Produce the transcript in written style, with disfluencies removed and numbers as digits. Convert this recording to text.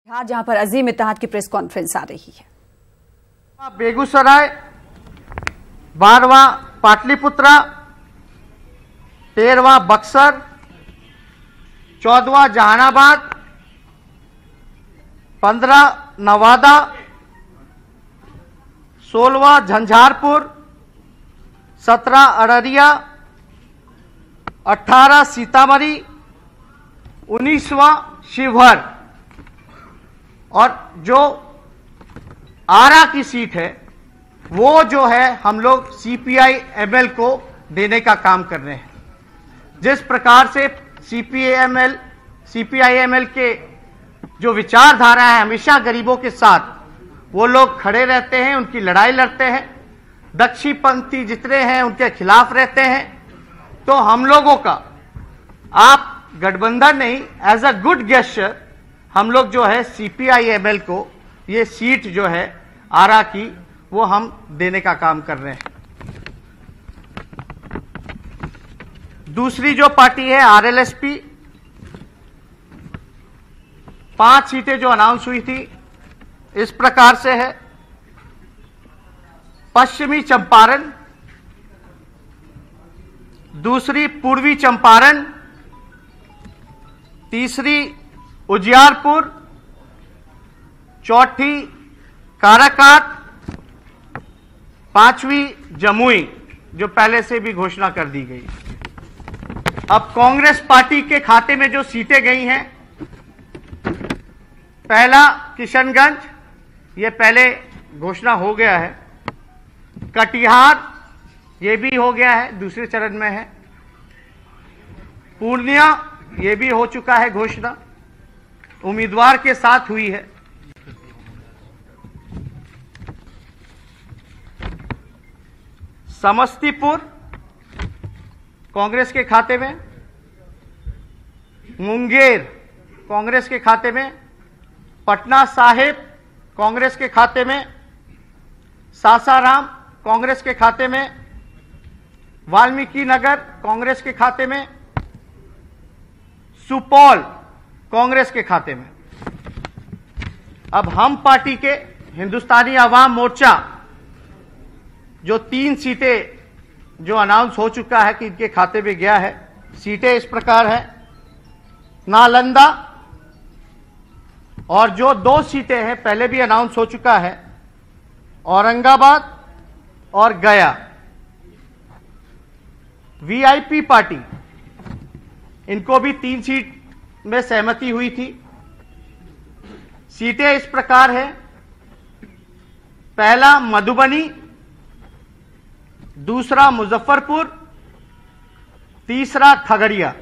जहां पर अजीम इत्तेहाद की प्रेस कॉन्फ्रेंस आ रही है। बेगूसराय, 12वां पाटलिपुत्रा, 13वां बक्सर, 14वां जहानाबाद, 15 नवादा, 16वां झंझारपुर, 17 अररिया, 18 सीतामढ़ी, 19वां शिवहर और जो आरा की सीट है वो जो है हम लोग सीपीआई एमएल को देने का काम कर रहे हैं। जिस प्रकार से सीपीआई एमएल के जो विचारधारा है हमेशा गरीबों के साथ वो लोग खड़े रहते हैं, उनकी लड़ाई लड़ते हैं, दक्षिणपंथी जितने हैं उनके खिलाफ रहते हैं। तो हम लोगों का आप गठबंधन नहीं, एज अ गुड गेस्चर हम लोग जो है सीपीआई एमएल को ये सीट जो है आरा की वो हम देने का काम कर रहे हैं। दूसरी जो पार्टी है आरएलएसपी, 5 सीटें जो अनाउंस हुई थी इस प्रकार से है। पश्चिमी चंपारण, दूसरी पूर्वी चंपारण, तीसरी उजियारपुर, चौथी काराकाट, 5वीं जमुई जो पहले से भी घोषणा कर दी गई। अब कांग्रेस पार्टी के खाते में जो सीटें गई हैं, पहला किशनगंज, ये पहले घोषणा हो गया है। कटिहार ये भी हो गया है, दूसरे चरण में है। पूर्णिया ये भी हो चुका है घोषणा, उम्मीदवार के साथ हुई है। समस्तीपुर कांग्रेस के खाते में, मुंगेर कांग्रेस के खाते में, पटना साहिब कांग्रेस के खाते में, सासाराम कांग्रेस के खाते में, वाल्मीकि नगर कांग्रेस के खाते में, सुपौल कांग्रेस के खाते में। अब हम पार्टी के हिंदुस्तानी आवाम मोर्चा जो 3 सीटें जो अनाउंस हो चुका है कि इनके खाते में गया है, सीटें इस प्रकार है। नालंदा और जो 2 सीटें हैं पहले भी अनाउंस हो चुका है, औरंगाबाद और गया। वीआईपी पार्टी, इनको भी 3 सीट में सहमति हुई थी। सीटें इस प्रकार है। पहला मधुबनी, दूसरा मुजफ्फरपुर, तीसरा खगड़िया।